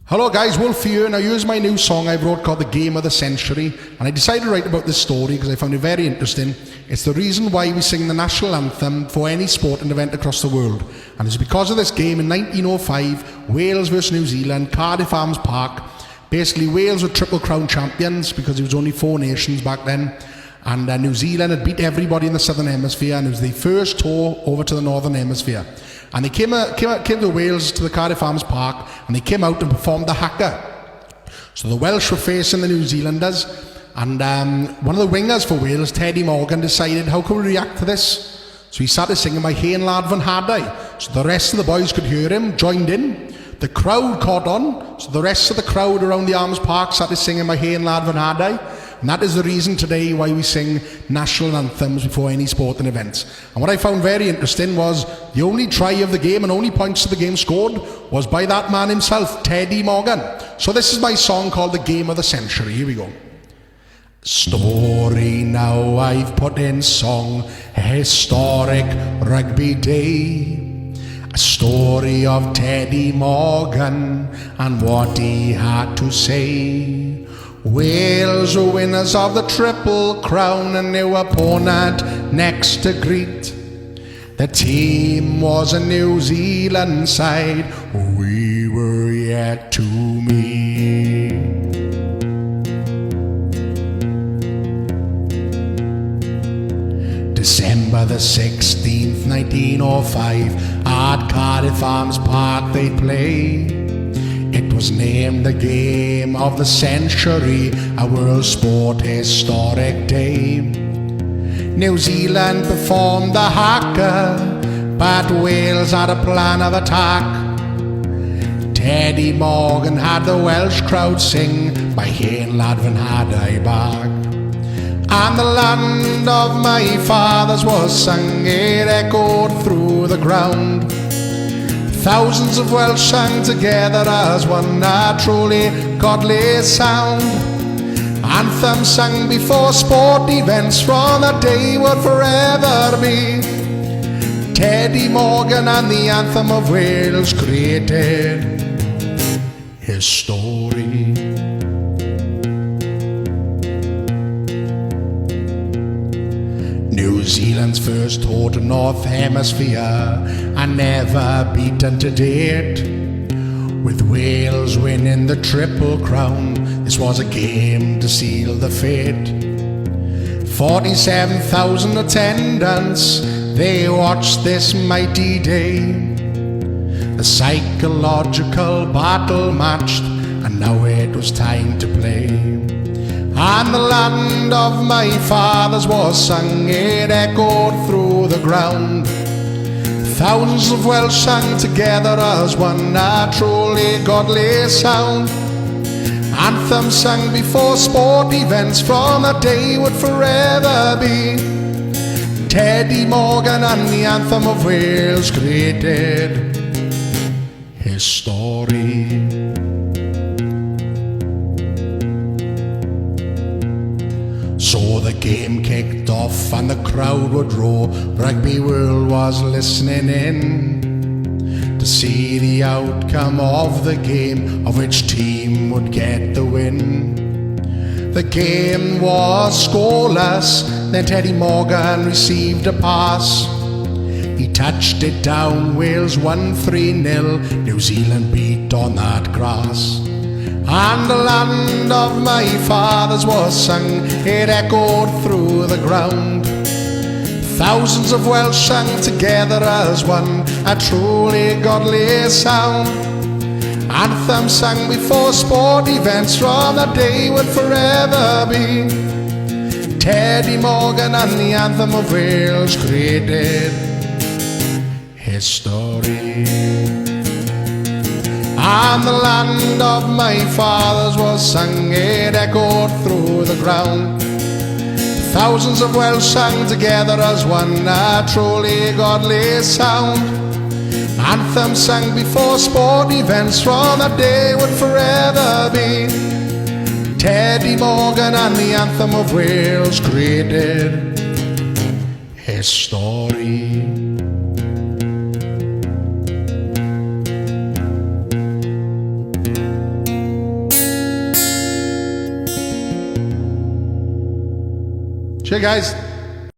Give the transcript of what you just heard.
Hello guys, Woolfey here. Now here's my new song I wrote called The Game of the Century, and I decided to write about this story because I found it very interesting. It's the reason why we sing the national anthem for any sporting event across the world, and it's because of this game in 1905, Wales versus New Zealand, Cardiff Arms Park. Basically Wales were Triple Crown champions because it was only 4 nations back then, and New Zealand had beat everybody in the Southern Hemisphere, and it was the first tour over to the Northern Hemisphere. And they came to Wales, to the Cardiff Arms Park, and they came out and performed the haka. So the Welsh were facing the New Zealanders, and one of the wingers for Wales, Teddy Morgan, decided, how can we react to this? So he started singing My Hen Lad Van Hadai. So the rest of the boys could hear him, joined in. The crowd caught on, so the rest of the crowd around the Arms Park started singing My Hen Lad Van Hadai. And that is the reason today why we sing national anthems before any sporting events. And what I found very interesting was the only try of the game and only points to the game scored was by that man himself, Teddy Morgan. So this is my song called The Game of the Century. Here we go. Story now I've put in song, a historic rugby day. A story of Teddy Morgan and what he had to say. Wales were winners of the Triple Crown and their opponent next to greet. The team was a New Zealand side, we were yet to meet. December the 16th, 1905, at Cardiff Arms Park they played. It was named the Game of the Century, a world sport historic day. New Zealand performed the haka, but Wales had a plan of attack. Teddy Morgan had the Welsh crowd sing My Hen Lad Van Hadai Bag. And the land of my fathers was sung, it echoed through the ground. Thousands of Welsh sang together as one, a truly godly sound. Anthems sung before sport events from that day would forever be. Teddy Morgan and the anthem of Wales created his story. New Zealand's first tour to North Hemisphere and never beaten to date. With Wales winning the Triple Crown, this was a game to seal the fate. 47,000 attendants, they watched this mighty day. The psychological battle matched, and now it was time to play. And the land of my fathers was sung, it echoed through the ground. Thousands of Welsh sang together as one, a truly godly sound. Anthems sung before sport events from that day would forever be. Teddy Morgan and the anthem of Wales created his story. So the game kicked off and the crowd would roar. Rugby world was listening in to see the outcome of the game, of which team would get the win. The game was scoreless, then Teddy Morgan received a pass. He touched it down, Wales won 3-0, New Zealand beat on that grass. And the land of my fathers was sung, it echoed through the ground. Thousands of Welsh sang together as one, a truly godly sound. Anthems sung before sport events from that day would forever be. Teddy Morgan and the anthem of Wales created his story. And the land of my fathers was sung, it echoed through the ground. Thousands of Welsh sang together as one, a truly godly sound. Anthems sang before sport events from that day would forever be. Teddy Morgan and the anthem of Wales created his story. Cheers, guys.